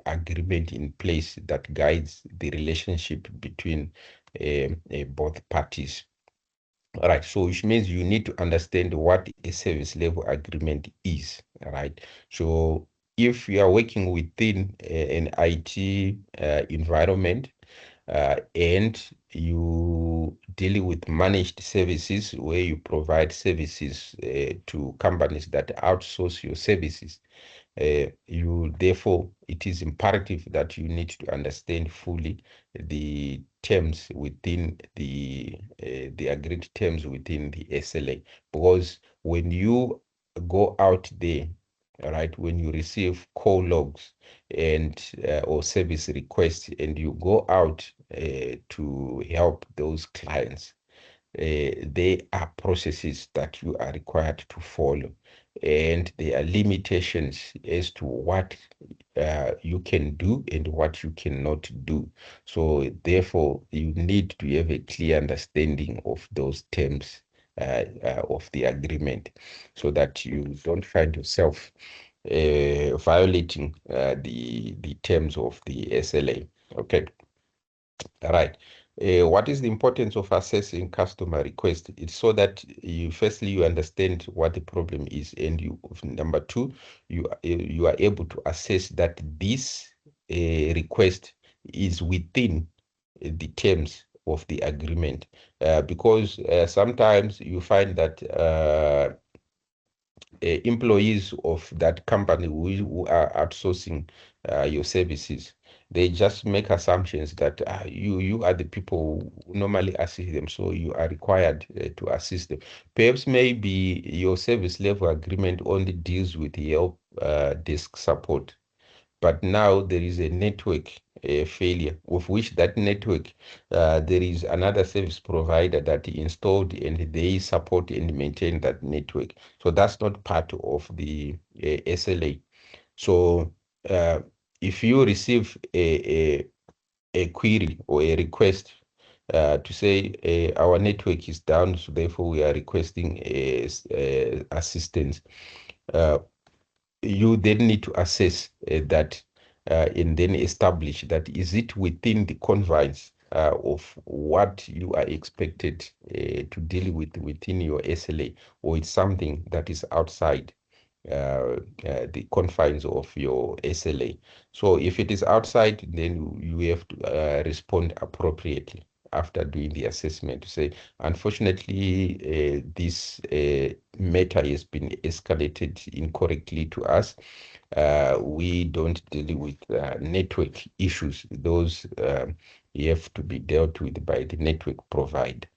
agreement in place that guides the relationship between both parties. All right, so which means you need to understand what a service level agreement is. All right, so if you are working within an IT environment, and you deal with managed services where you provide services to companies that outsource your services, therefore it is imperative that you need to understand fully the terms within the agreed terms within the SLA, because when you go out there, all right, when you receive call logs and or service requests and you go out to help those clients, there are processes that you are required to follow, and there are limitations as to what you can do and what you cannot do. So therefore, you need to have a clear understanding of those terms of the agreement, so that you don't find yourself violating the terms of the SLA. Okay. All right. What is the importance of assessing customer request? It's so that firstly you understand what the problem is, and number two, you are able to assess that this request is within the terms of the agreement, because sometimes you find that employees of that company who are outsourcing your services, they just make assumptions that you are the people who normally assist them, so you are required to assist them. Perhaps maybe your service level agreement only deals with help desk support, but now there is a network failure, of which that network, there is another service provider that installed and they support and maintain that network. So that's not part of the SLA. So if you receive a query or a request to say our network is down, so therefore we are requesting assistance, uh, you then need to assess that and then establish that is it within the confines of what you are expected to deal with within your SLA, or it's something that is outside the confines of your SLA. So if it is outside, then you have to respond appropriately after doing the assessment to say, unfortunately, this matter has been escalated incorrectly to us. We don't deal with network issues. Those have to be dealt with by the network provider.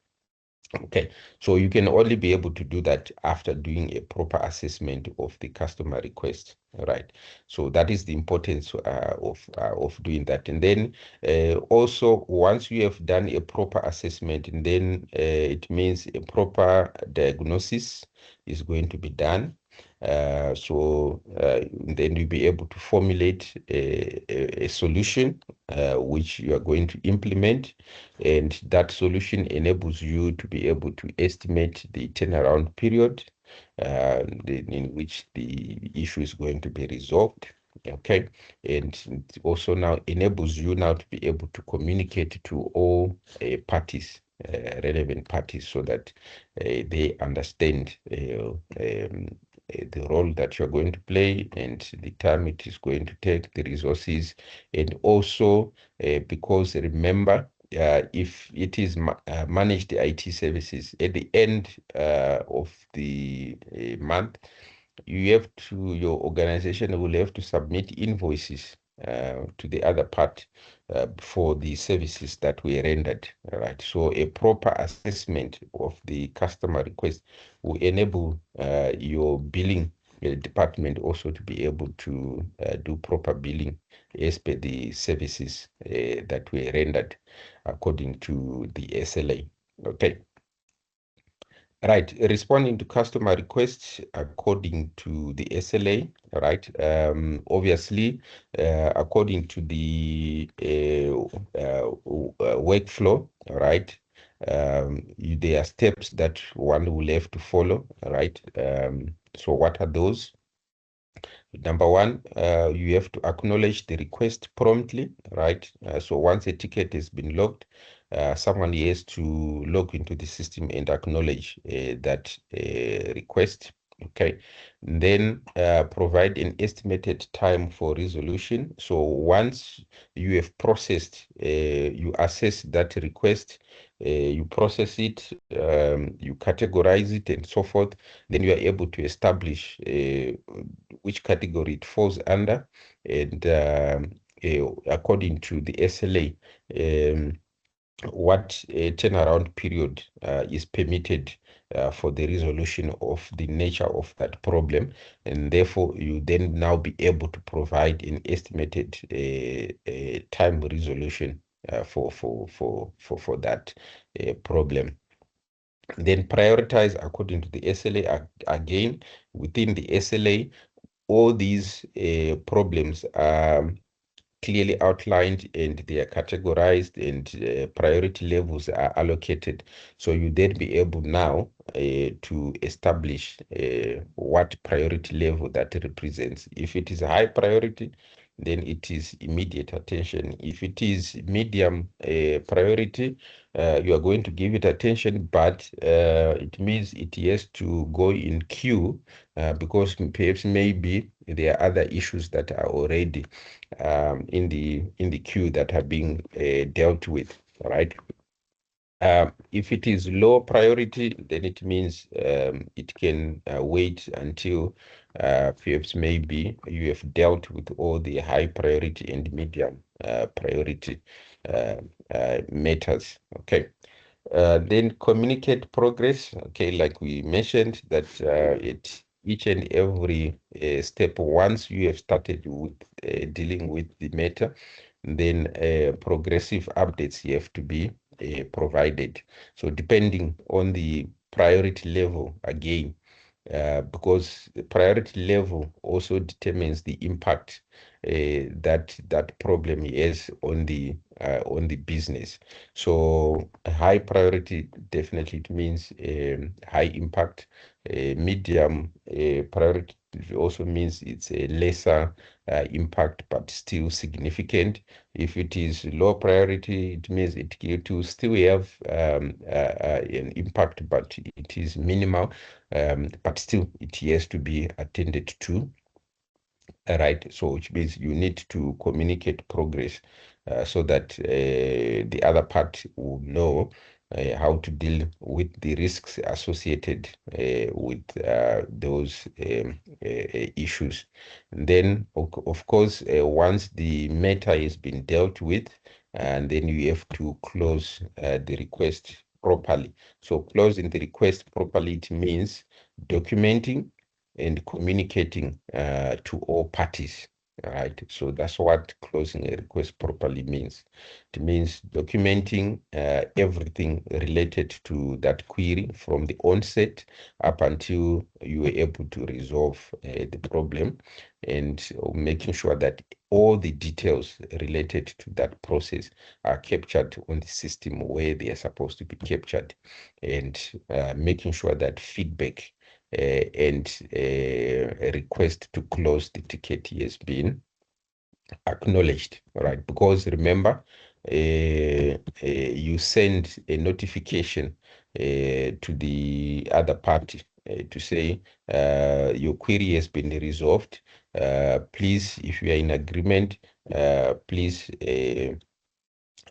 Okay, so you can only be able to do that after doing a proper assessment of the customer request, right? So that is the importance of doing that. And then also, once you have done a proper assessment, and then it means a proper diagnosis is going to be done. Then you'll be able to formulate a solution which you are going to implement, and that solution enables you to be able to estimate the turnaround period in which the issue is going to be resolved. Okay, and it also now enables you now to be able to communicate to all parties, relevant parties, so that they understand the role that you're going to play and the time it is going to take, the resources, and also because remember, if it is managed IT services, at the end of the month, your organization will have to submit invoices to the other part for the services that were rendered. All right. So a proper assessment of the customer request will enable your billing department also to be able to do proper billing as per the services that were rendered according to the SLA. Okay. Right, responding to customer requests according to the SLA, right? Obviously, according to the workflow, right? There are steps that one will have to follow, right? So what are those? Number one, you have to acknowledge the request promptly, right? So once a ticket has been logged, someone has to log into the system and acknowledge that request. Okay. Then provide an estimated time for resolution. So once you have processed, you assess that request, you process it, you categorize it, and so forth. Then you are able to establish which category it falls under, and according to the SLA, what turnaround period is permitted for the resolution of the nature of that problem, and therefore you then now be able to provide an estimated time resolution for that problem. Then prioritize according to the SLA. Again, within the SLA, all these problems are clearly outlined and they are categorized, and priority levels are allocated. So you then be able now to establish what priority level that represents. If it is a high priority, then it is immediate attention. If it is medium priority, you are going to give it attention, but it means it has to go in queue because perhaps maybe there are other issues that are already in the queue that are being dealt with, right? If it is low priority, then it means it can wait until perhaps maybe you have dealt with all the high priority and medium priority uh, matters. Okay. Then communicate progress. Okay, like we mentioned that it each and every step, once you have started with dealing with the matter, then progressive updates have to be provided. So depending on the priority level, again, because the priority level also determines the impact that problem has on the business. So a high priority definitely it means high impact. Medium priority also means it's a lesser impact but still significant. If it is low priority, it means it will still have an impact, but it is minimal. But still it has to be attended to. Right, so which means you need to communicate progress so that the other part will know how to deal with the risks associated with those issues. And then, of course, once the matter has been dealt with, and then you have to close the request properly. So closing the request properly, it means documenting and communicating to all parties. Right, so that's what closing a request properly means. It means documenting everything related to that query from the onset up until you were able to resolve the problem, and making sure that all the details related to that process are captured on the system where they are supposed to be captured, and making sure that feedback and a request to close the ticket has been acknowledged, right? Because remember, you send a notification to the other party to say your query has been resolved. Please, if you are in agreement, please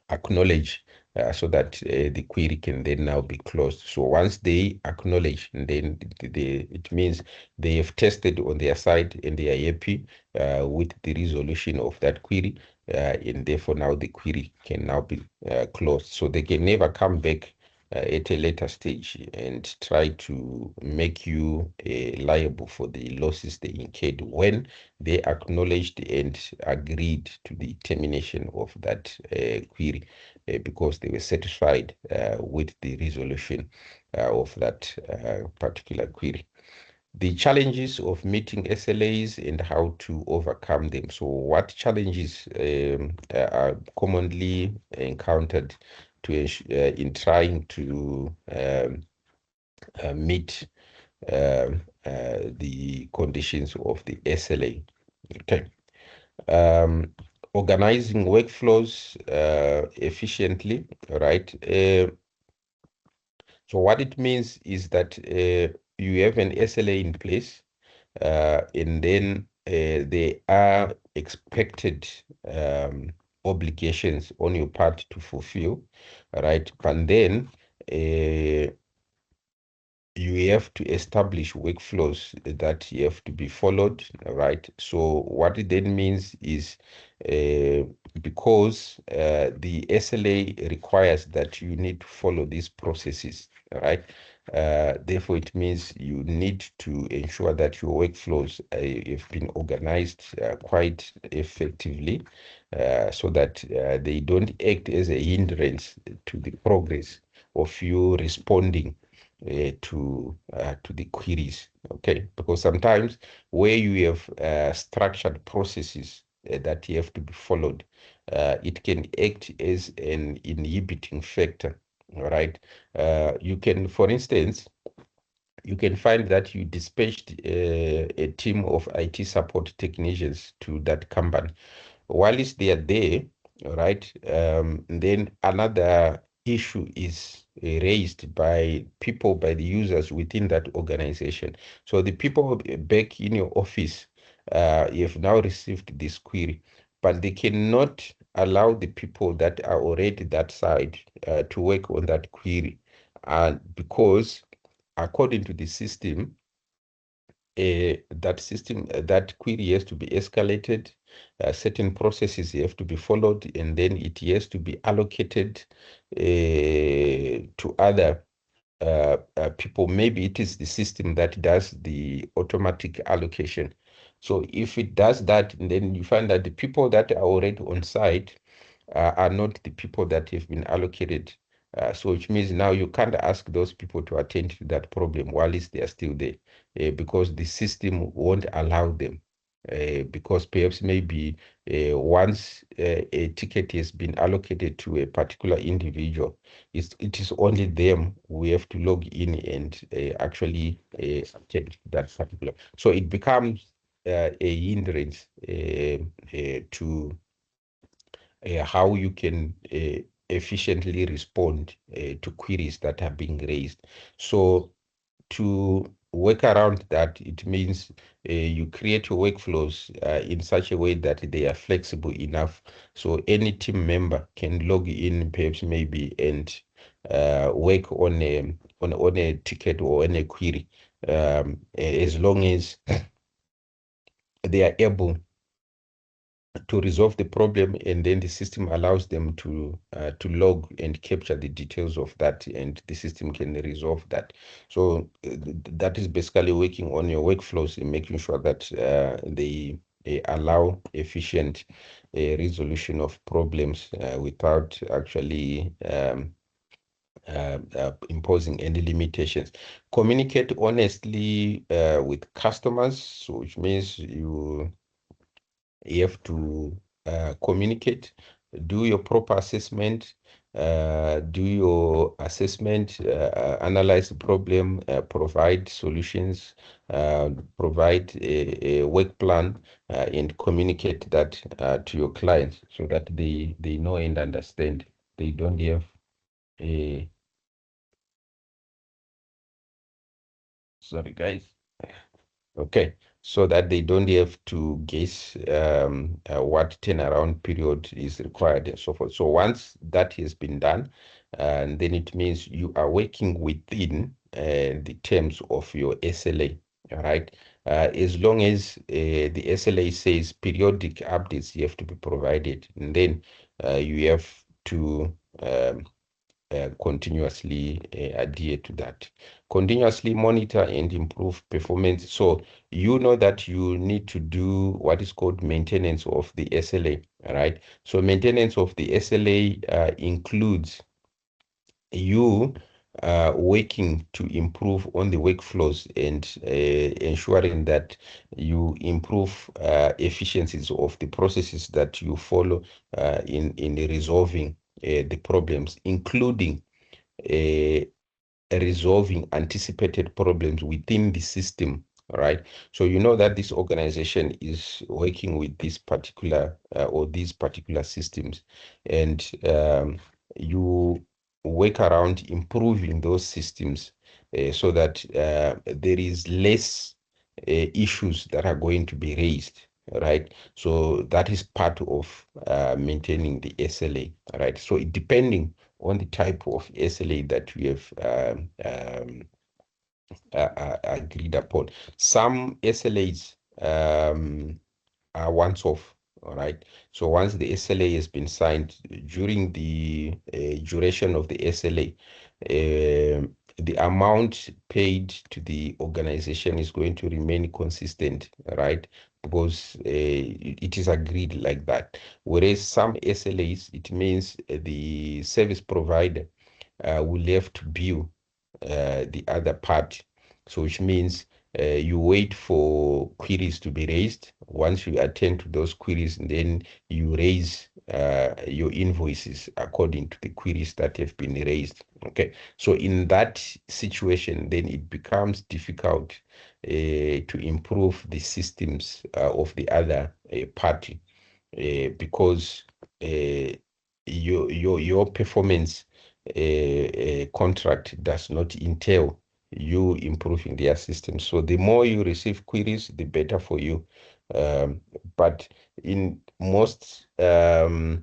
acknowledge so that the query can then now be closed. So once they acknowledge, and then it means they have tested on their side and they are happy with the resolution of that query, and therefore now the query can now be closed. So they can never come back at a later stage and try to make you liable for the losses they incurred when they acknowledged and agreed to the termination of that query because they were satisfied with the resolution of that particular query. The challenges of meeting SLAs and how to overcome them. So what challenges are commonly encountered in trying to meet the conditions of the SLA. Okay. Um, Organizing workflows efficiently, right? So what it means is that you have an SLA in place, and then there are expected obligations on your part to fulfill, right? But then you have to establish workflows that you have to be followed, right? So what it then means is because the SLA requires that you need to follow these processes, right? Therefore, it means you need to ensure that your workflows have been organized quite effectively so that they don't act as a hindrance to the progress of you responding to the queries. Okay, because sometimes where you have structured processes that you have to be followed, it can act as an inhibiting factor. All right, you can, for instance, you can find that you dispatched a team of IT support technicians to that company. While they are there, right, then another issue is raised by people, by the users within that organization. So the people back in your office, you've now received this query, but they cannot allow the people that are already that side to work on that query. And because according to the system, that query has to be escalated, certain processes have to be followed, and then it has to be allocated to other people. Maybe it is the system that does the automatic allocation. So if it does that, then you find that the people that are already on site are not the people that have been allocated. So which means now you can't ask those people to attend to that problem while they are still there, because the system won't allow them. Because perhaps maybe once a ticket has been allocated to a particular individual, it is only them we have to log in and actually attend to that particular. So it becomes a hindrance to how you can efficiently respond to queries that are being raised. So to work around that, it means you create your workflows in such a way that they are flexible enough so any team member can log in, perhaps maybe, and work on a ticket or on a query, as long as they are able to resolve the problem, and then the system allows them to log and capture the details of that, and the system can resolve that. So that is basically working on your workflows and making sure that they allow efficient resolution of problems without actually imposing any limitations. Communicate honestly with customers, so which means you have to communicate, do your proper assessment, do your assessment, analyze the problem, provide solutions, provide a work plan, and communicate that to your clients so that they know and understand. They don't have a, sorry guys. Okay, so that they don't have to guess what turnaround period is required and so forth. So once that has been done, then it means you are working within the terms of your SLA, all right? As long as the SLA says periodic updates you have to be provided, and then you have to continuously adhere to that. Continuously monitor and improve performance. So you know that you need to do what is called maintenance of the SLA, right? So maintenance of the SLA includes you working to improve on the workflows and ensuring that you improve efficiencies of the processes that you follow in resolving the problems, including resolving anticipated problems within the system, right? So you know that this organization is working with this particular or these particular systems, and you work around improving those systems so that there is less issues that are going to be raised, right? So that is part of maintaining the SLA, right? So depending on the type of SLA that we have agreed upon. Some SLAs are once off, all right? So once the SLA has been signed during the duration of the SLA, the amount paid to the organization is going to remain consistent, right? Because it is agreed like that. Whereas some SLAs, it means the service provider will have to bill the other party. So which means you wait for queries to be raised. Once you attend to those queries, then you raise your invoices according to the queries that have been raised. Okay. So in that situation, then it becomes difficult to improve the systems of the other party because your performance contract does not entail you improving their system. So the more you receive queries, the better for you. But in most SLAs,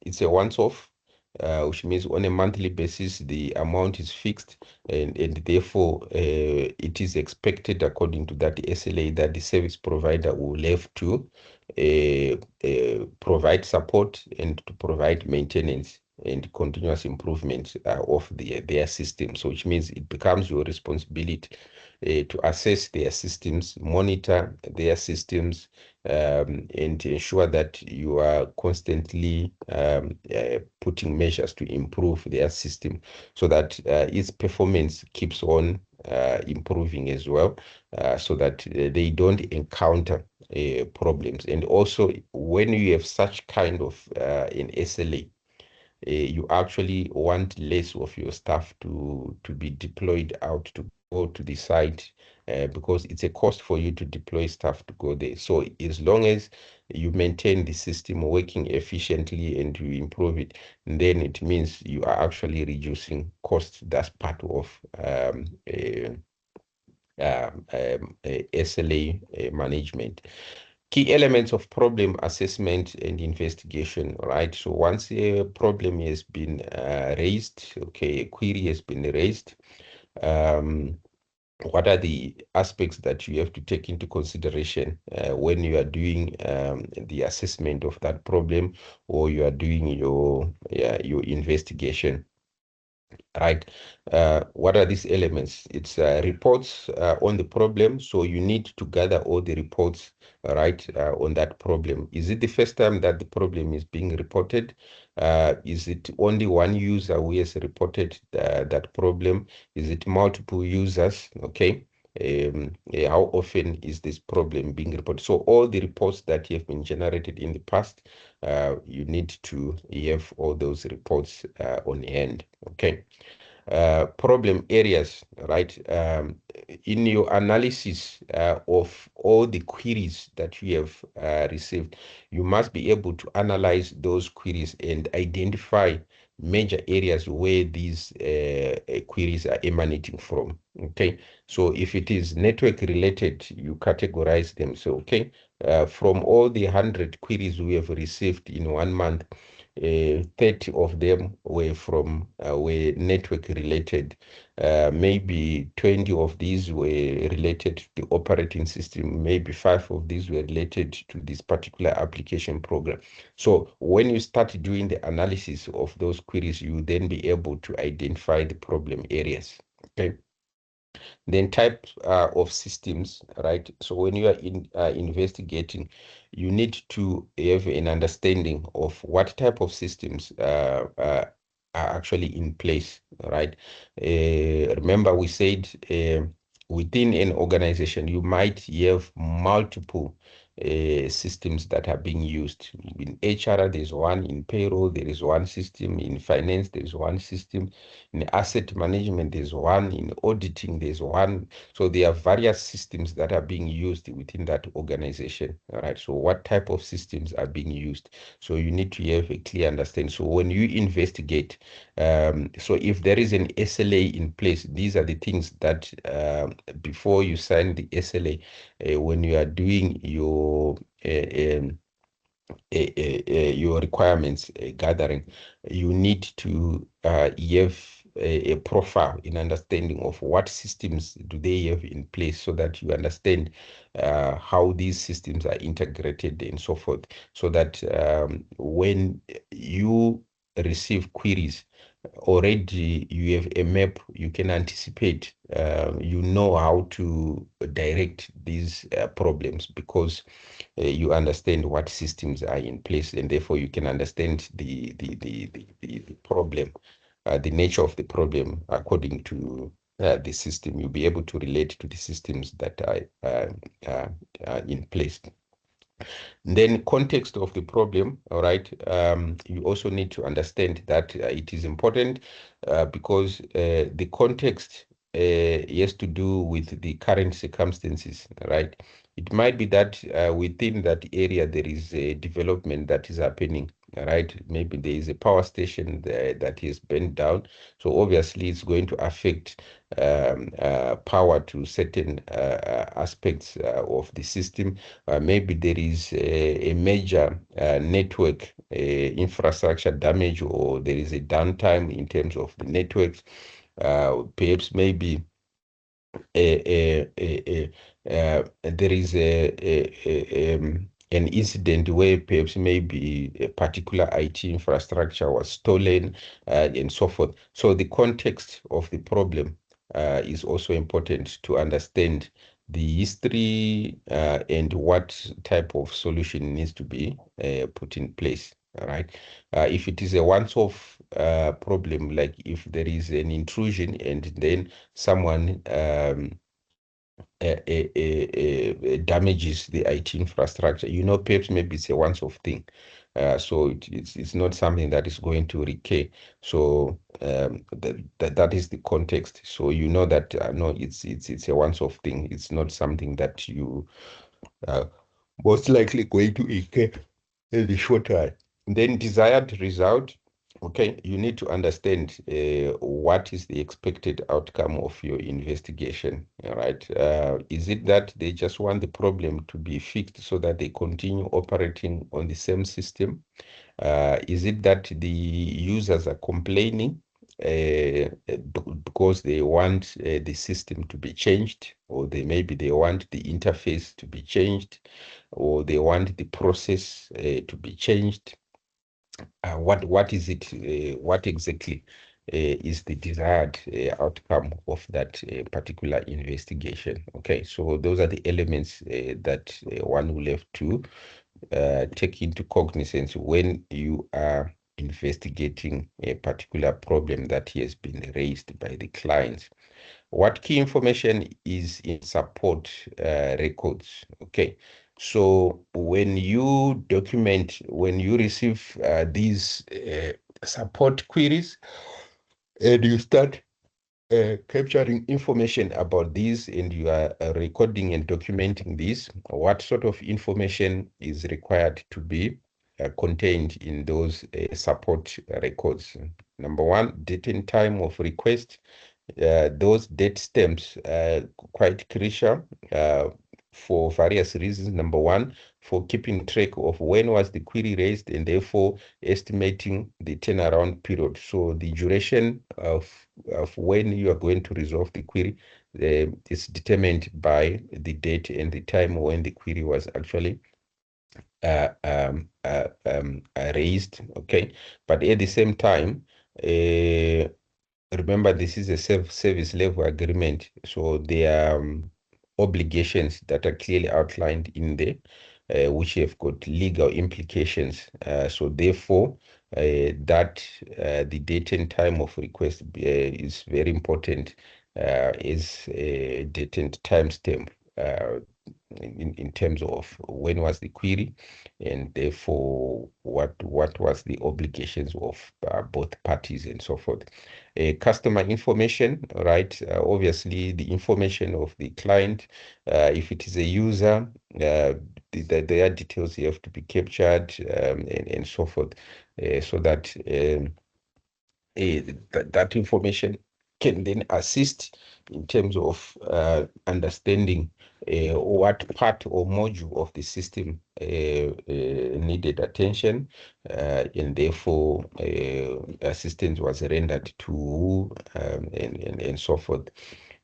it's a once-off, which means on a monthly basis, the amount is fixed, and therefore it is expected according to that SLA that the service provider will have to provide support and to provide maintenance and continuous improvement of their system. So which means it becomes your responsibility to assess their systems, monitor their systems, and to ensure that you are constantly putting measures to improve their system so that its performance keeps on improving as well, so that they don't encounter problems. And also, when you have such kind of an SLA, you actually want less of your staff to be deployed out to go to the site because it's a cost for you to deploy staff to go there. So as long as you maintain the system working efficiently and you improve it, then it means you are actually reducing costs. That's part of SLA management. Key elements of problem assessment and investigation, right? So once a problem has been raised, okay, a query has been raised, what are the aspects that you have to take into consideration when you are doing the assessment of that problem or you are doing your investigation? Right. What are these elements? It's reports on the problem. So you need to gather all the reports, right, on that problem. Is it the first time that the problem is being reported? Is it only one user who has reported that problem? Is it multiple users? Okay. How often is this problem being reported? So all the reports that have been generated in the past, you need to have all those reports on hand. Okay. Problem areas, right? In your analysis of all the queries that you have received, you must be able to analyze those queries and identify major areas where these queries are emanating from. Okay, so if it is network related, you categorize them. So, okay, from all the 100 queries we have received in 1 month, 30 of them were network related. Maybe 20 of these were related to the operating system. Maybe 5 of these were related to this particular application program. So when you start doing the analysis of those queries, you then be able to identify the problem areas. Okay. Then type of systems, right? So when you are investigating, you need to have an understanding of what type of systems are actually in place, right? Remember we said within an organization, you might have multiple systems that are being used. In HR, there's one. In payroll, there is one system. In finance, there is one system. In asset management, there's one. In auditing, there's one. So there are various systems that are being used within that organization. All right. So what type of systems are being used? So you need to have a clear understanding. So when you investigate, so if there is an SLA in place, these are the things that before you sign the SLA, when you are doing your requirements gathering, you need to have a profile in understanding of what systems do they have in place, so that you understand how these systems are integrated and so forth, so that when you receive queries, already you have a map, you can anticipate, you know how to direct these problems, because you understand what systems are in place, and therefore you can understand the problem, the nature of the problem according to the system. You'll be able to relate to the systems that are in place. Then context of the problem, all right. You also need to understand that it is important because the context has to do with the current circumstances, right? It might be that within that area there is a development that is happening, right? Maybe there is a power station there that is burned down. So obviously it's going to affect power to certain aspects of the system. Maybe there is a major network infrastructure damage, or there is a downtime in terms of the networks. Perhaps maybe there is an incident where perhaps maybe a particular IT infrastructure was stolen and so forth. So the context of the problem is also important to understand the history and what type of solution needs to be put in place. All right. If it is a once-off problem, like if there is an intrusion and then someone damages the IT infrastructure, perhaps maybe it's a once-off thing. So it's not something that is going to recur. So that is the context. So you know that no, it's a once-off thing. It's not something that you uh, most likely going to recur in the short time. Then desired result. Okay, you need to understand what is the expected outcome of your investigation. All right. Is it that they just want the problem to be fixed so that they continue operating on the same system? Is it that the users are complaining because they want the system to be changed, or maybe they want the interface to be changed, or they want the process to be changed? What is it? What exactly is the desired outcome of that particular investigation? Okay, so those are the elements that one will have to take into cognizance when you are investigating a particular problem that has been raised by the client. What key information is in support records? Okay, so when you document, when you receive these support queries, and you start capturing information about these, and you are recording and documenting this, what sort of information is required to be contained in those support records? Number one, date and time of request. Those date stamps quite crucial for various reasons. Number one, for keeping track of when was the query raised, and therefore estimating the turnaround period. So the duration of when you are going to resolve the query is determined by the date and the time when the query was actually raised. Okay, but at the same time, remember, this is a service level agreement, so there are obligations that are clearly outlined in there, which have got legal implications. So therefore, that the date and time of request is very important, is a date and time stamp. in terms of when was the query, and therefore what was the obligations of both parties and so forth. Customer information, right? Obviously, the information of the client, if it is a user, their details have to be captured, and so forth, so that that information can then assist in terms of understanding what part or module of the system needed attention, and therefore assistance was rendered to who, and so forth.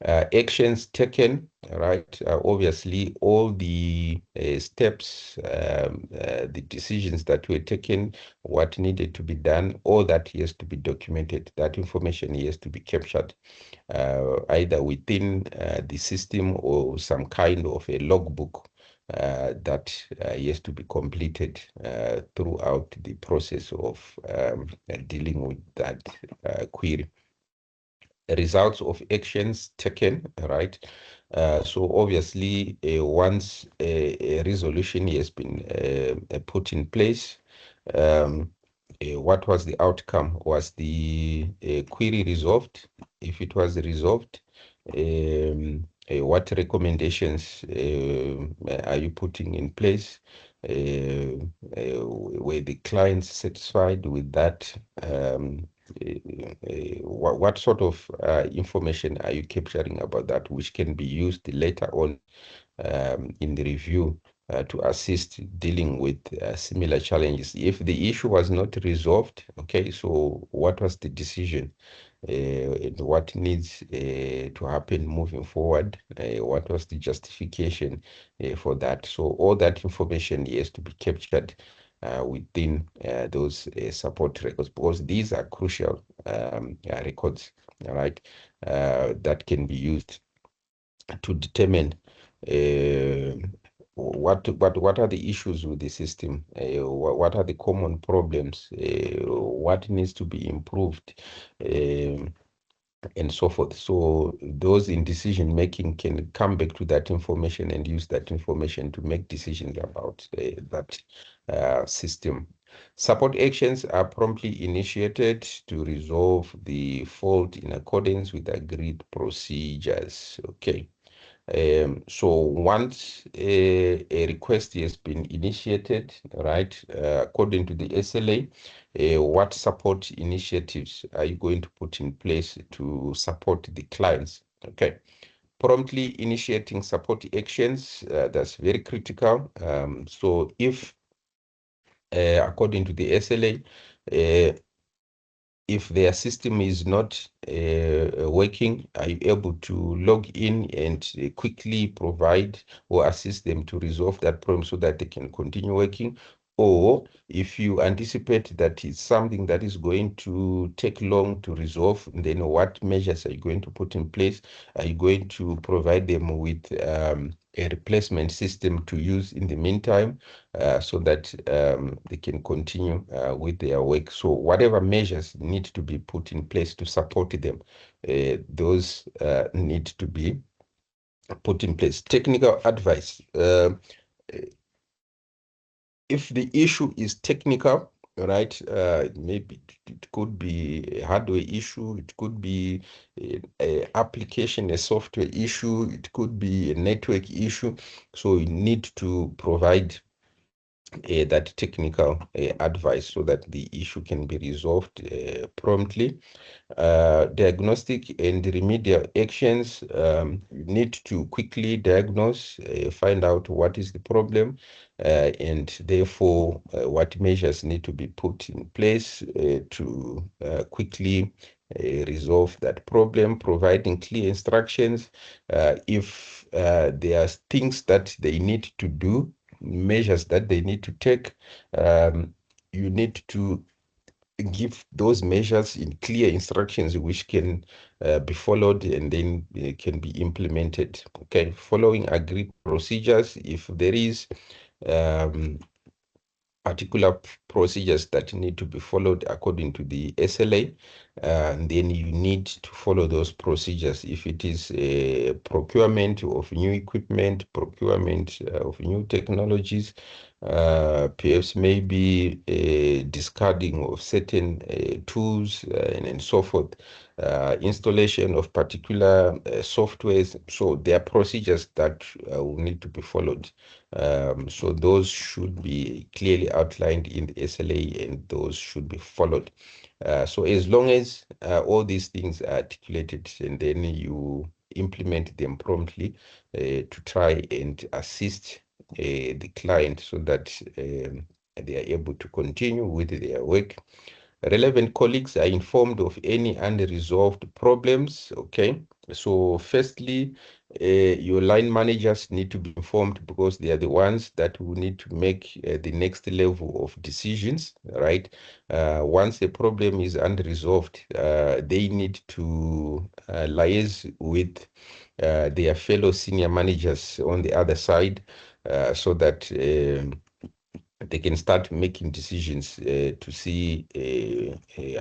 Actions taken, right? Obviously, all the steps, the decisions that were taken, what needed to be done, all that has to be documented. That information has to be captured, either within the system or some kind of a logbook that has to be completed throughout the process of dealing with that query. Results of actions taken, right? So obviously, once a resolution has been put in place, what was the outcome? Was the query resolved? If it was resolved, what recommendations are you putting in place? Were the clients satisfied with that? What sort of information are you capturing about that, which can be used later on in the review to assist dealing with similar challenges? If the issue was not resolved, okay, so what was the decision? And what needs to happen moving forward? What was the justification for that? So all that information has to be captured within those support records, because these are crucial records, all right, that can be used to determine what are the issues with the system, what are the common problems, what needs to be improved, and so forth. So those in decision making can come back to that information and use that information to make decisions about that system. Support actions are promptly initiated to resolve the fault in accordance with agreed procedures. Okay. So once a request has been initiated, right, according to the SLA, what support initiatives are you going to put in place to support the clients? Okay. Promptly initiating support actions, that's very critical. So if, according to the SLA, if their system is not working, are you able to log in and quickly provide or assist them to resolve that problem so that they can continue working? Or if you anticipate that it's something that is going to take long to resolve, then what measures are you going to put in place? Are you going to provide them with a replacement system to use in the meantime, so that they can continue with their work? So whatever measures need to be put in place to support them, those need to be put in place. Technical advice. If the issue is technical, right, maybe it could be a hardware issue, it could be a application, a software issue, it could be a network issue. So you need to provide that technical advice so that the issue can be resolved promptly. Diagnostic and remedial actions, you need to quickly diagnose, find out what is the problem, and therefore what measures need to be put in place to quickly resolve that problem, providing clear instructions. If there are things that they need to do, measures that they need to take, you need to give those measures in clear instructions which can be followed and then can be implemented. Okay, following agreed procedures. If there is particular procedures that need to be followed according to the SLA, and then you need to follow those procedures. If it is a procurement of new equipment, procurement of new technologies, perhaps maybe a discarding of certain tools and so forth, installation of particular softwares. So there are procedures that will need to be followed. So those should be clearly outlined in the SLA, and those should be followed. So as long as all these things are articulated, and then you implement them promptly to try and assist the client so that they are able to continue with their work. Relevant colleagues are informed of any unresolved problems. Okay. So firstly, your line managers need to be informed, because they are the ones that will need to make the next level of decisions, right? Once a problem is unresolved, they need to liaise with their fellow senior managers on the other side, so that they can start making decisions to see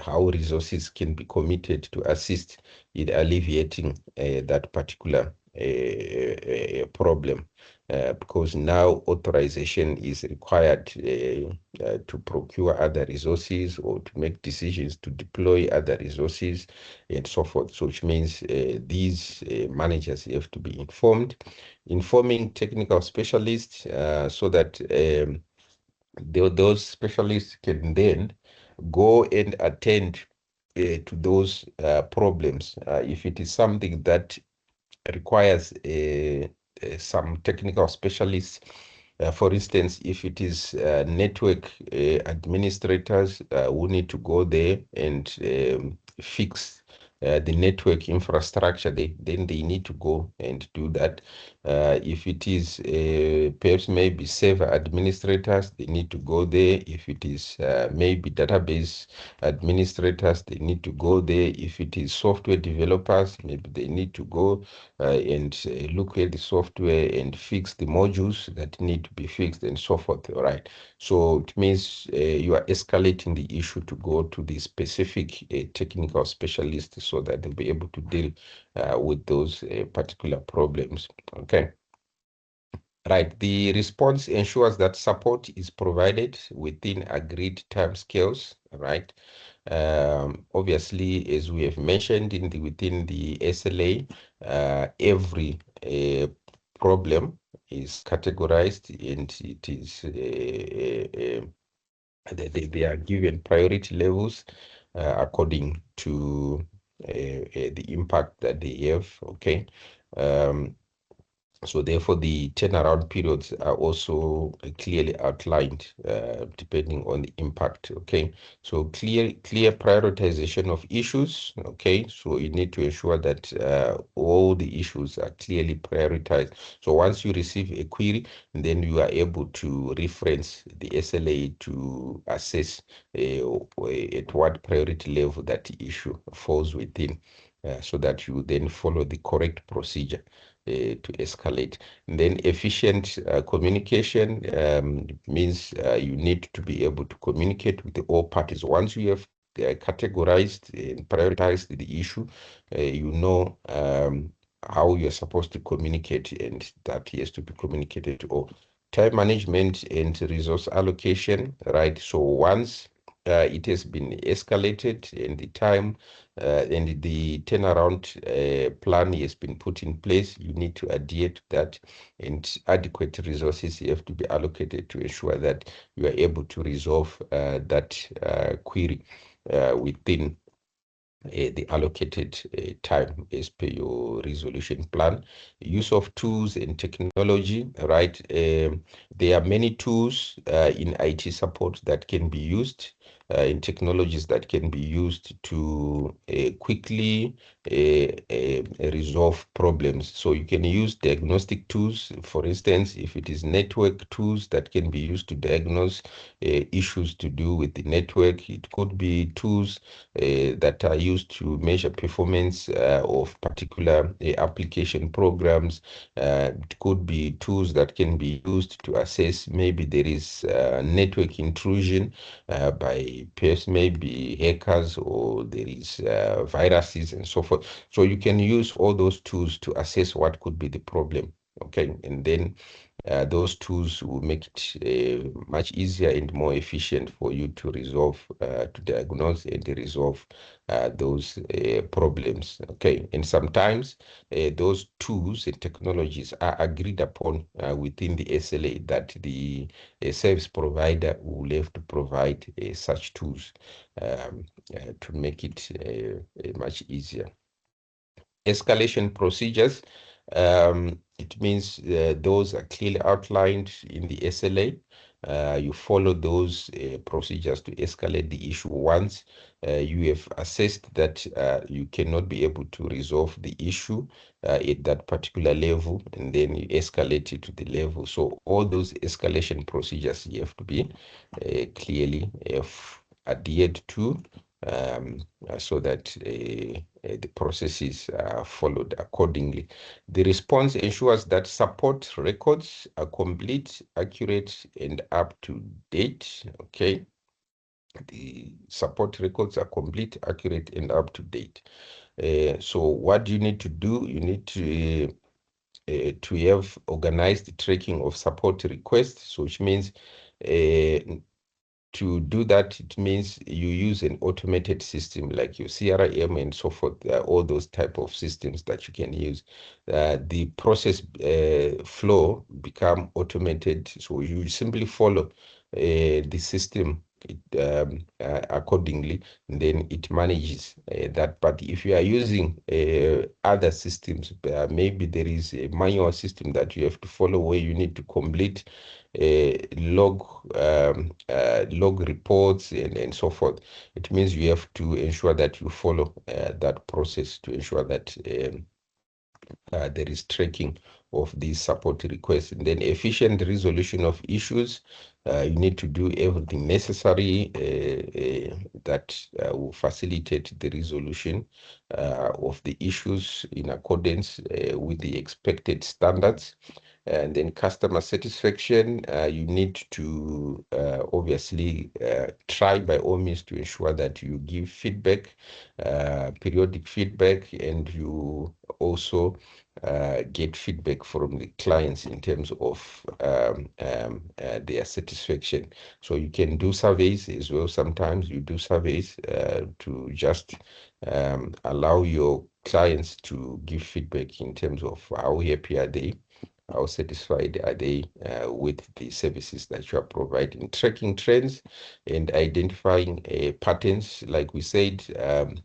how resources can be committed to assist in alleviating that particular problem. Because now authorization is required to procure other resources, or to make decisions to deploy other resources, and so forth. So which means these managers have to be informed, informing technical specialists so that those specialists can then go and attend to those problems. If it is something that requires some technical specialists, for instance, if it is network administrators who need to go there and fix the network infrastructure, then they need to go and do that. If it is perhaps maybe server administrators, they need to go there. If it is maybe database administrators, they need to go there. If it is software developers, maybe they need to go and look at the software and fix the modules that need to be fixed, and so forth. All right. So it means you are escalating the issue to go to the specific technical specialist, so that they'll be able to deal with those particular problems. Okay. Right. The response ensures that support is provided within agreed timescales. Right. Obviously, as we have mentioned within the SLA, every problem is categorized, and it is they are given priority levels according to the impact that they have. Okay. So therefore, the turnaround periods are also clearly outlined depending on the impact. Okay, so clear prioritization of issues. Okay, so you need to ensure that all the issues are clearly prioritized. So once you receive a query, then you are able to reference the SLA to assess at what priority level that issue falls within, so that you then follow the correct procedure to escalate. And then efficient communication means you need to be able to communicate with all parties. Once you have categorized and prioritized the issue, you know how you're supposed to communicate, and that has to be communicated to all. Time management and resource allocation, right? So once it has been escalated, and the time and the turnaround plan has been put in place, you need to adhere to that, and adequate resources have to be allocated to ensure that you are able to resolve that query within the allocated time as per your resolution plan. Use of tools and technology, right? There are many tools in IT support that can be used, in technologies that can be used to quickly resolve problems. So you can use diagnostic tools, for instance, if it is network tools that can be used to diagnose issues to do with the network. It could be tools that are used to measure performance of particular application programs. It could be tools that can be used to assess maybe there is network intrusion by maybe hackers, or there is viruses and so forth. So you can use all those tools to assess what could be the problem. Okay, and then those tools will make it much easier and more efficient for you to resolve, to diagnose and resolve those problems. Okay, and sometimes those tools and technologies are agreed upon within the SLA, that the service provider will have to provide such tools to make it much easier. Escalation procedures, it means those are clearly outlined in the SLA. You follow those procedures to escalate the issue once you have assessed that you cannot be able to resolve the issue at that particular level, and then you escalate it to the level. So all those escalation procedures you have to be clearly adhered to, so that the processes are followed accordingly. The response ensures that support records are complete, accurate, and up to date. Okay. The support records are complete, accurate, and up to date. So what you need to do, you need to have organized tracking of support requests, so which means to do that, it means you use an automated system like your CRM and so forth, all those type of systems that you can use. The process flow become automated, so you simply follow the system accordingly, and then it manages that. But if you are using other systems, maybe there is a manual system that you have to follow, where you need to complete log reports and so forth. It means you have to ensure that you follow that process to ensure that there is tracking of these support requests. And then efficient resolution of issues. You need to do everything necessary that will facilitate the resolution of the issues in accordance with the expected standards. And then customer satisfaction, you need to obviously try by all means to ensure that you give feedback, periodic feedback, and you also get feedback from the clients in terms of their satisfaction. So you can do surveys as well. Sometimes you do surveys to just allow your clients to give feedback in terms of how happy are they, how satisfied are they with the services that you are providing. Tracking trends and identifying patterns. Like we said,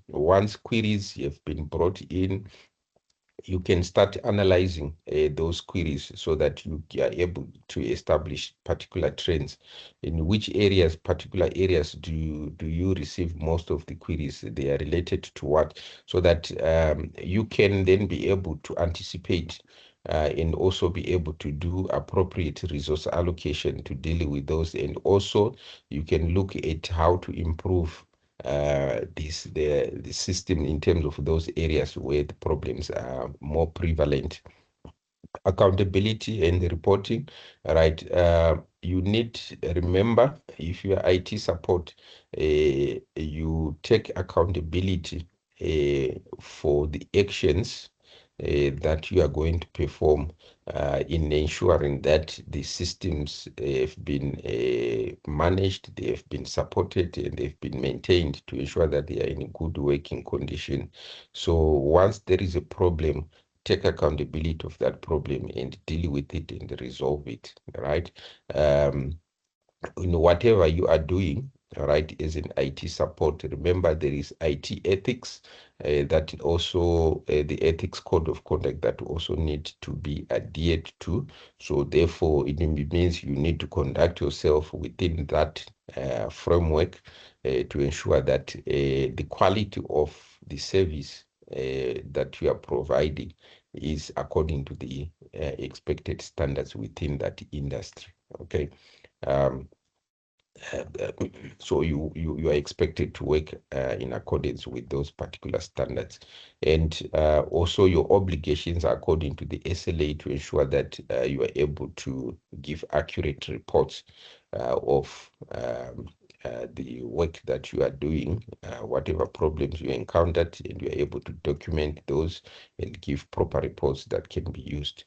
once queries have been brought in, you can start analyzing those queries so that you are able to establish particular trends. In which areas, particular areas, do you receive most of the queries? They are related to what? So that you can then be able to anticipate and also be able to do appropriate resource allocation to deal with those. And also you can look at how to improve the system in terms of those areas where the problems are more prevalent. Accountability and reporting, right? You need, remember, if you are IT support, you take accountability for the actions that you are going to perform in ensuring that the systems have been managed, they have been supported, and they've been maintained to ensure that they are in a good working condition. So once there is a problem, take accountability of that problem and deal with it and resolve it, right? In whatever you are doing, right, as an IT support, remember there is IT ethics, that also the ethics code of conduct that also need to be adhered to. So therefore, it means you need to conduct yourself within that framework to ensure that the quality of the service that you are providing is according to the expected standards within that industry. Okay. Um, so you are expected to work in accordance with those particular standards, and also your obligations are according to the SLA to ensure that you are able to give accurate reports of the work that you are doing, whatever problems you encountered, and you are able to document those and give proper reports that can be used.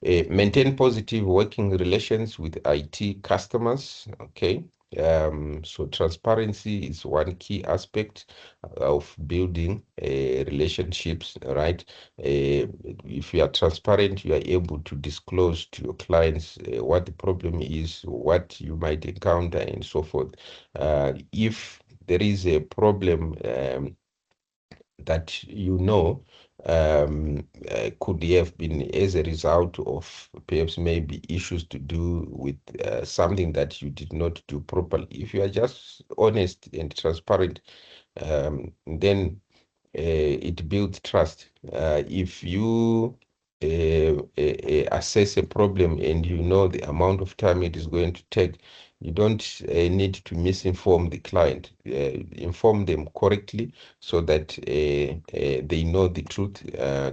Maintain positive working relations with IT customers. Okay. So transparency is one key aspect of building relationships, right? If you are transparent, you are able to disclose to your clients what the problem is, what you might encounter, and so forth. If there is a problem that could have been as a result of perhaps maybe issues to do with something that you did not do properly. If you are just honest and transparent, then it builds trust. If you assess a problem and you know the amount of time it is going to take, you don't need to misinform the client. Inform them correctly so that they know the truth,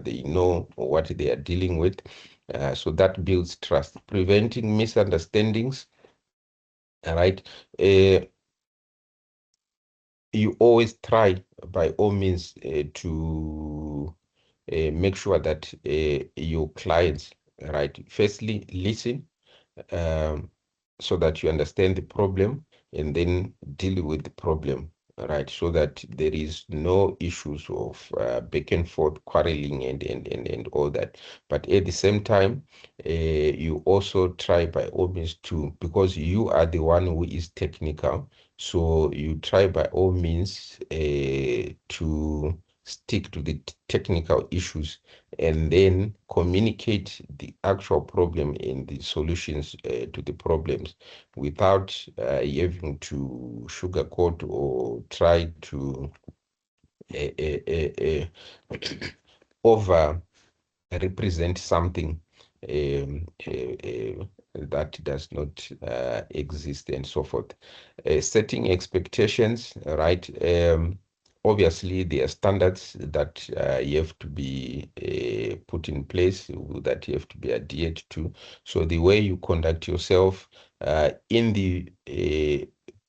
they know what they are dealing with. So that builds trust. Preventing misunderstandings, all right? You always try by all means to make sure that your clients, right, firstly listen, um, so that you understand the problem and then deal with the problem, right, so that there is no issues of back and forth quarreling and all that. But at the same time, you also try by all means to, because you are the one who is technical, so you try by all means to stick to the technical issues and then communicate the actual problem and the solutions to the problems without having to sugarcoat or try to over represent something that does not exist and so forth. Setting expectations, right? Obviously, there are standards that you have to be put in place, that you have to be adhered to. So the way you conduct yourself in the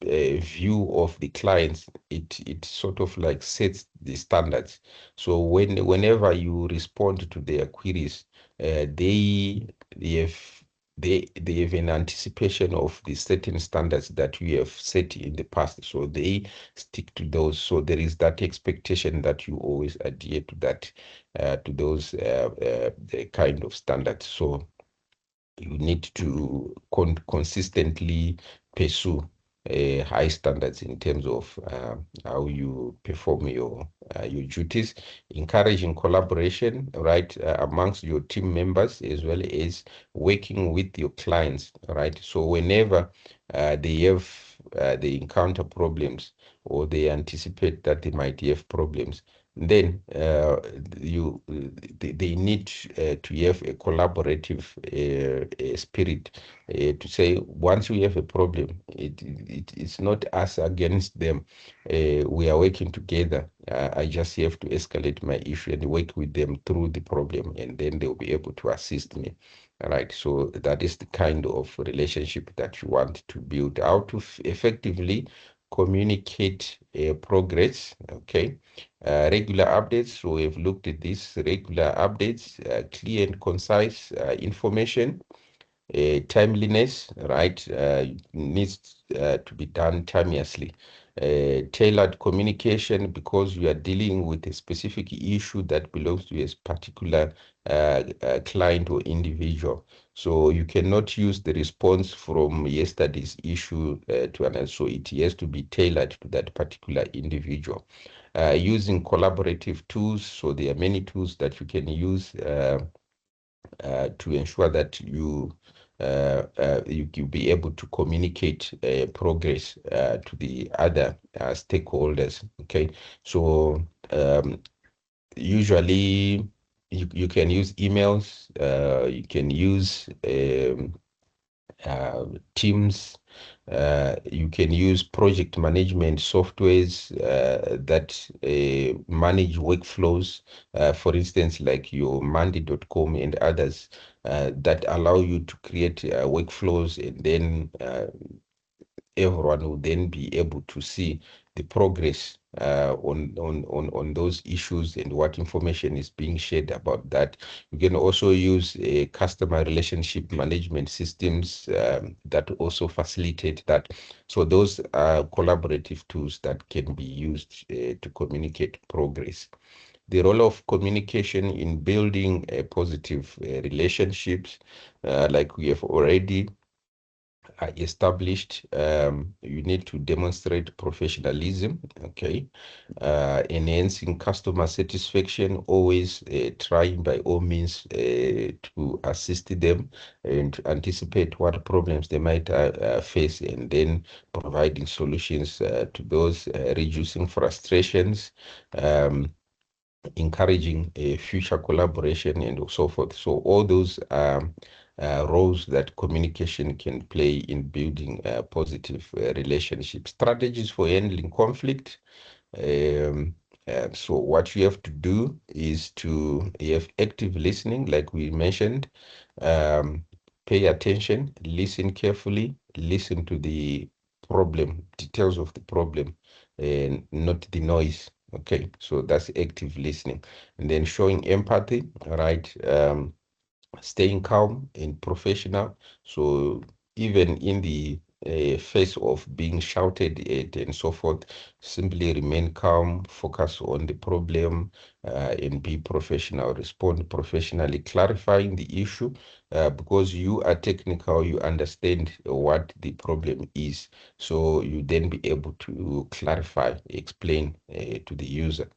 view of the clients, it sort of like sets the standards. So whenever you respond to their queries, they have they have an anticipation of the certain standards that we have set in the past, so they stick to those. So there is that expectation that you always adhere to that, to those kind of standards. So you need to consistently pursue high standards in terms of how you perform your duties, encouraging collaboration, right, amongst your team members, as well as working with your clients, right? So whenever they encounter problems or they anticipate that they might have problems, then they need to have a collaborative spirit, to say once we have a problem, it's not us against them. We are working together. I just have to escalate my issue and work with them through the problem, and then they'll be able to assist me. All right, so that is the kind of relationship that you want to build. How to effectively communicate progress. Okay. Regular updates. So we've looked at this regular updates, clear and concise information, timeliness, right? Needs to be done timelessly. Tailored communication, because you are dealing with a specific issue that belongs to a particular client or individual. So you cannot use the response from yesterday's issue to another. So it has to be tailored to that particular individual. Using collaborative tools. So there are many tools that you can use to ensure that you be able to communicate progress to the other stakeholders. Okay, so Usually, you can use emails, you can use Teams, you can use project management softwares that manage workflows, for instance, like your Mandy.com and others that allow you to create workflows, and then everyone will then be able to see the progress on those issues and what information is being shared about that. You can also use customer relationship management systems that also facilitate that. So those are collaborative tools that can be used to communicate progress. The role of communication in building positive relationships, like we have already established, you need to demonstrate professionalism, okay, enhancing customer satisfaction, always trying by all means to assist them and to anticipate what problems they might face, and then providing solutions to those, reducing frustrations, encouraging a future collaboration and so forth. So all those roles that communication can play in building positive relationships. Strategies for handling conflict. Um, so what you have to do is to have active listening, like we mentioned. Um, Pay attention, listen carefully, listen to the problem, details of the problem, and not the noise. Okay, so that's active listening. And then showing empathy, right? Staying calm and professional. So even in the face of being shouted at and so forth, simply remain calm, focus on the problem, and be professional, respond professionally, clarifying the issue, because you are technical, you understand what the problem is. So you then be able to clarify, explain to the user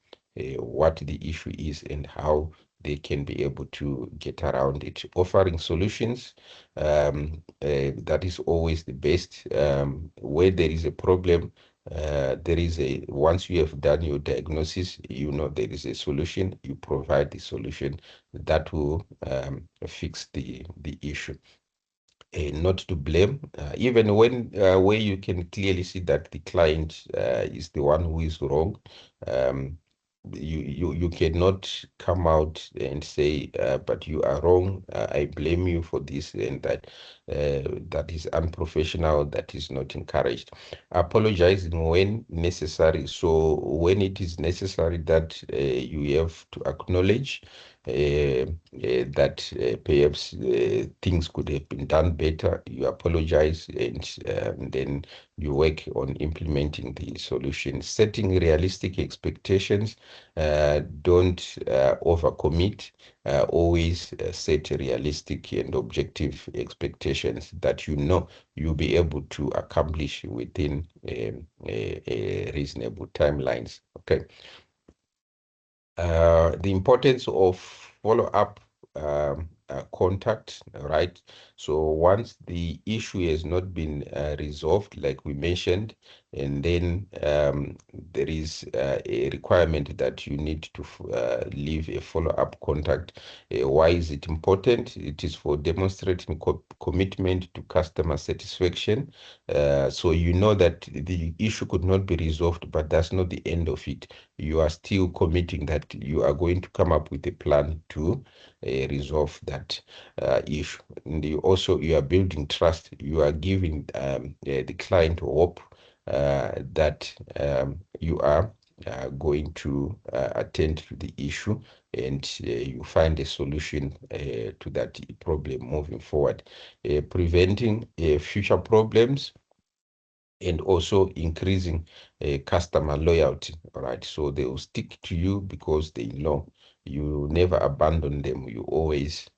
what the issue is and how they can be able to get around it. Offering solutions, that is always the best. Where there is a problem, there is a, once you have done your diagnosis, you know there is a solution, you provide the solution that will fix the issue. Not to blame, even when where you can clearly see that the client is the one who is wrong. Um, you cannot come out and say, but you are wrong. I blame you for this and that. That is unprofessional. That is not encouraged. Apologizing when necessary. So when it is necessary that you have to acknowledge that perhaps things could have been done better. You apologize, and then you work on implementing the solution. Setting realistic expectations. Don't overcommit. Always set realistic and objective expectations that you know you'll be able to accomplish within a reasonable timelines. Okay. The importance of follow-up contact, right? So once the issue has not been resolved, like we mentioned, and then there is a requirement that you need to leave a follow-up contact. Why is it important? It is for demonstrating commitment to customer satisfaction. So you know that the issue could not be resolved, but that's not the end of it. You are still committing that you are going to come up with a plan to resolve that issue. And you are building trust. You are giving the client hope that you are going to attend to the issue, and you find a solution to that problem moving forward. Preventing future problems, and also increasing customer loyalty. All right, so they will stick to you because they know you never abandon them. You always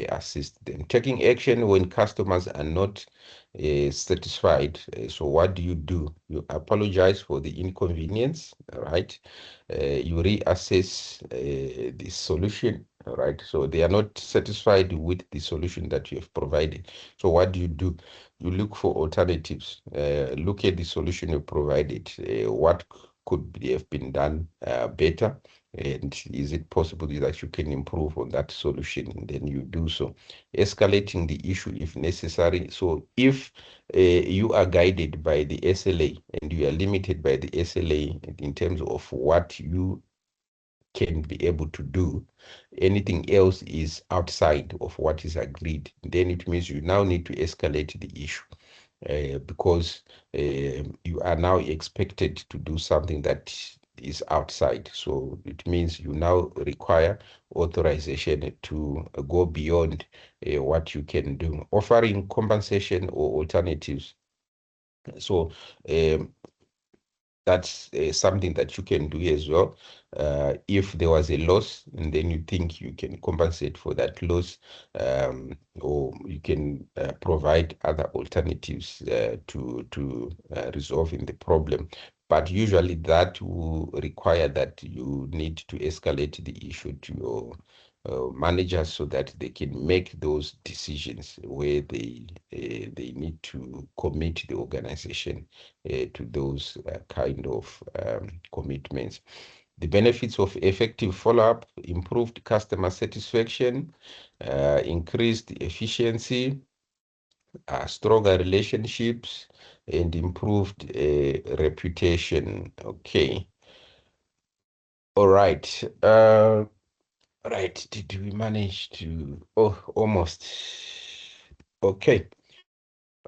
assist them. Taking action when customers are not satisfied. So what do? You apologize for the inconvenience. All right, you reassess the solution. All right, so they are not satisfied with the solution that you have provided. So what do? You look for alternatives, look at the solution you provided, what could have been done better, and is it possible that you can improve on that solution, and then you do so, escalating the issue if necessary. So if you are guided by the SLA and you are limited by the SLA in terms of what you can be able to do, anything else is outside of what is agreed, then it means you now need to escalate the issue. Because you are now expected to do something that is outside. So it means you now require authorization to go beyond what you can do, offering compensation or alternatives. So that's something that you can do as well. If there was a loss and then you think you can compensate for that loss, or you can provide other alternatives to resolving the problem. But usually that will require that you need to escalate the issue to your managers so that they can make those decisions where they need to commit the organization to those kind of commitments. The benefits of effective follow-up: improved customer satisfaction, increased efficiency, stronger relationships, and improved reputation. Okay. All right. Right. Did we manage to? Oh, almost. Okay.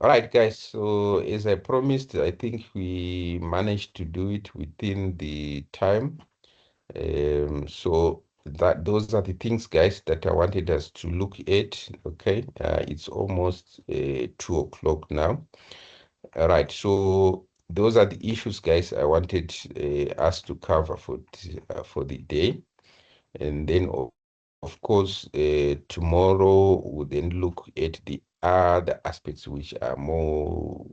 All right, guys. So as I promised, I think we managed to do it within the time. So those are the things, guys, that I wanted us to look at. Okay. It's almost 2 o'clock now. All right. So those are the issues, guys, I wanted us to cover for the day. And then, of course, tomorrow we'll then look at the other aspects which are more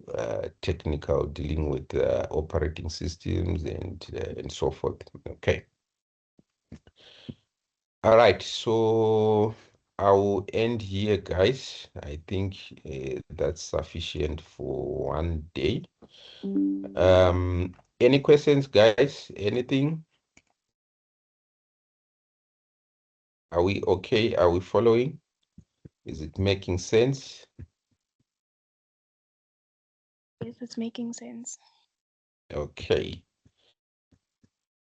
technical, dealing with operating systems and so forth. Okay. All right. So I will end here, guys. I think that's sufficient for one day. Any questions, guys? Anything? Are we okay? Are we following? Is it making sense? Yes, it's making sense. Okay.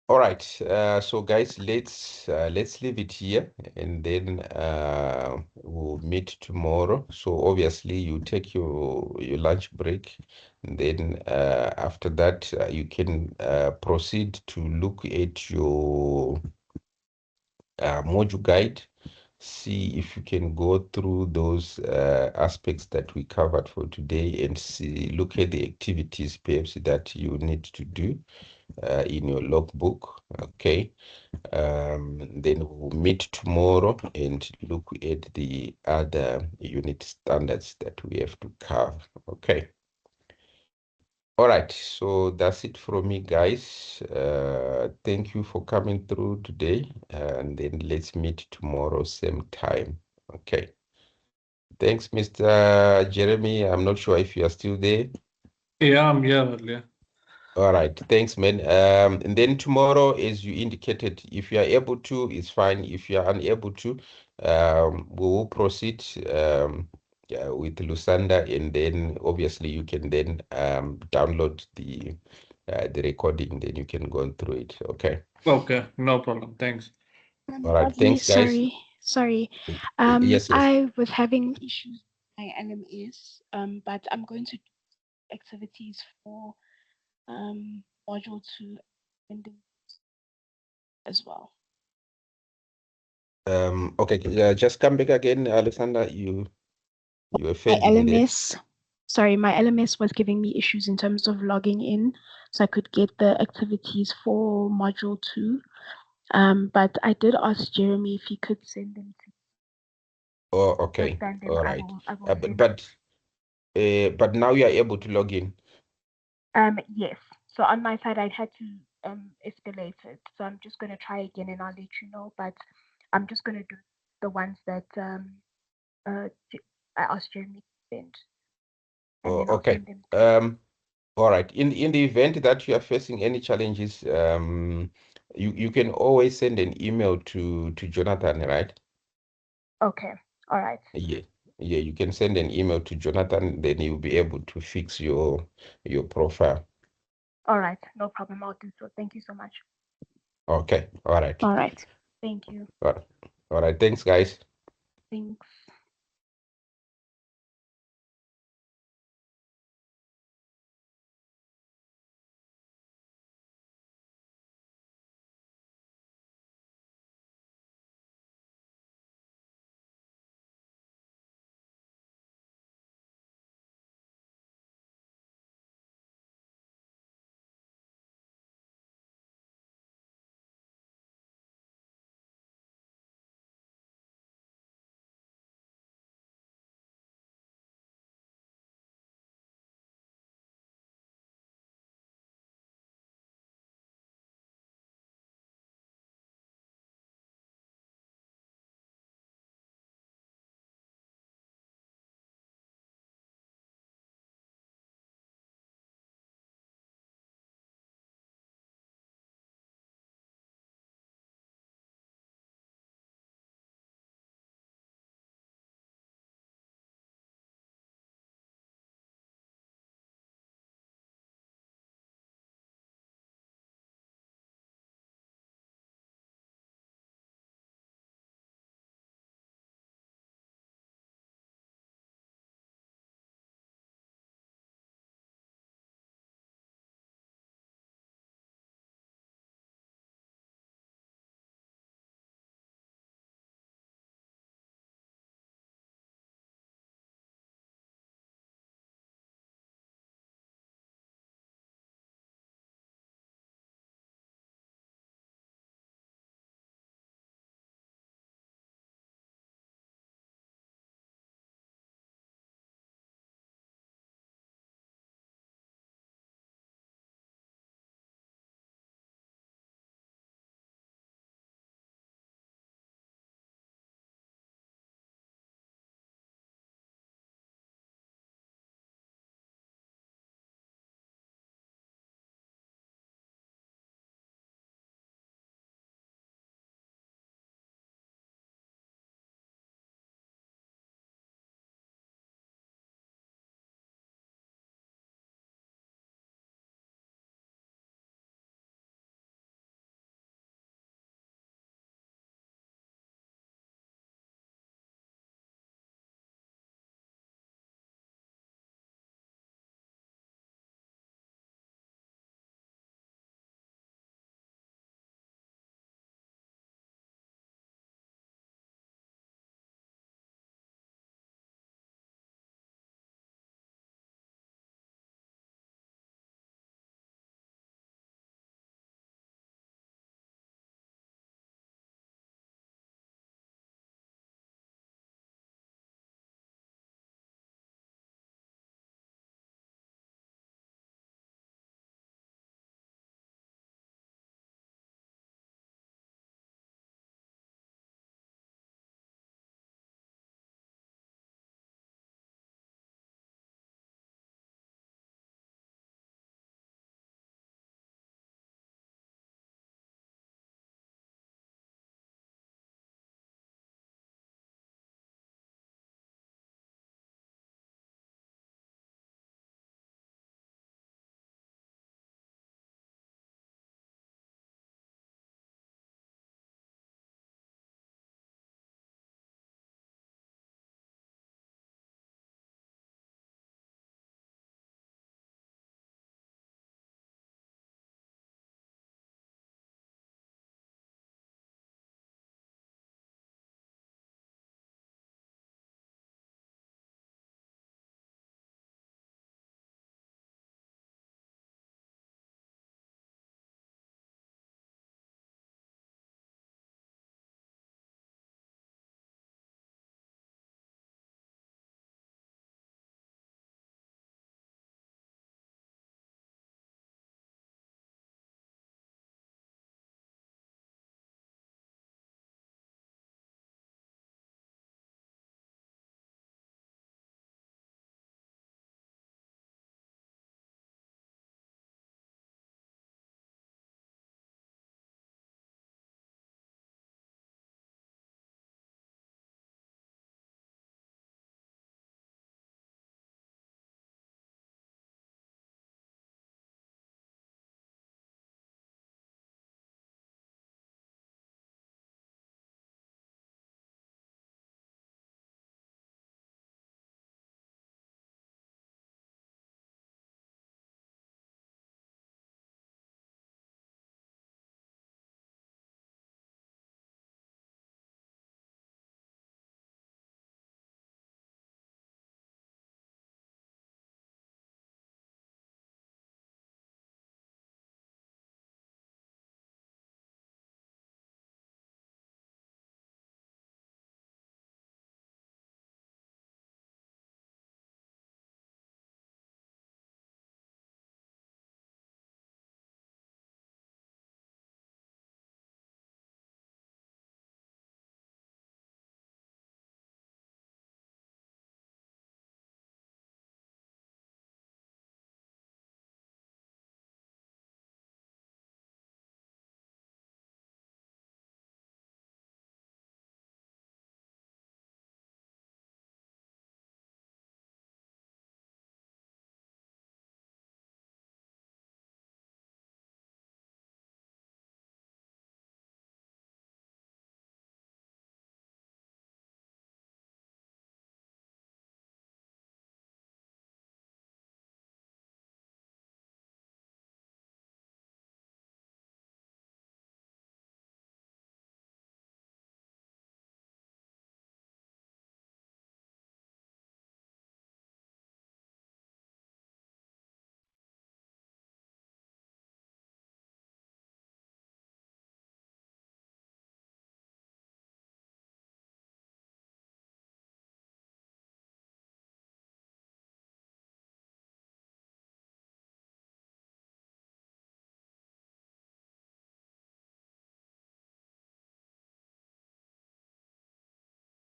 All right. So guys, let's leave it here, and then we'll meet tomorrow. So obviously you take your lunch break, and then after that you can proceed to look at your module guide, see if you can go through those aspects that we covered for today, and look at the activities perhaps that you need to do in your logbook. Okay. Then we'll meet tomorrow and look at the other unit standards that we have to cover. Okay. All right, so that's it from me, guys. Thank you for coming through today, and then let's meet tomorrow, same time. Okay. Thanks, Mr. Jeremy. I'm not sure if you are still there. Yeah, I'm here earlier. All right, thanks, man. And then tomorrow, as you indicated, if you are able to, it's fine. If you are unable to, we will proceed yeah, with Lusanda, and then obviously you can then download the recording, then you can go through it. Okay. Okay, no problem. Thanks. All right. Lovely. Thanks, guys. Sorry. Yes, yes. I was having issues with my LMS, but I'm going to do activities for module 2 and as well. Okay. Just come back again, Alexander. You were My fading there. LMS, sorry, my LMS was giving me issues in terms of logging in, so I could get the activities for module 2. But I did ask Jeremy if he could send them to Oh, okay. send them. All I right. will But send. but now you are able to log in. Yes. So on my side, I'd had to escalate it. So I'm just gonna try again, and I'll let you know. But I'm just gonna do the ones that I asked Jeremy to send, and Oh, then I'll okay. send them to. All right. In the event that you are facing any challenges, You can always send an email to Jonathan, right? Okay. All right. Yeah. Yeah, you can send an email to Jonathan, then you'll be able to fix your profile. All right. No problem. I'll do so. Thank you so much. Okay. All right. All right. Thank you. All right. All right. Thanks, guys. Thanks.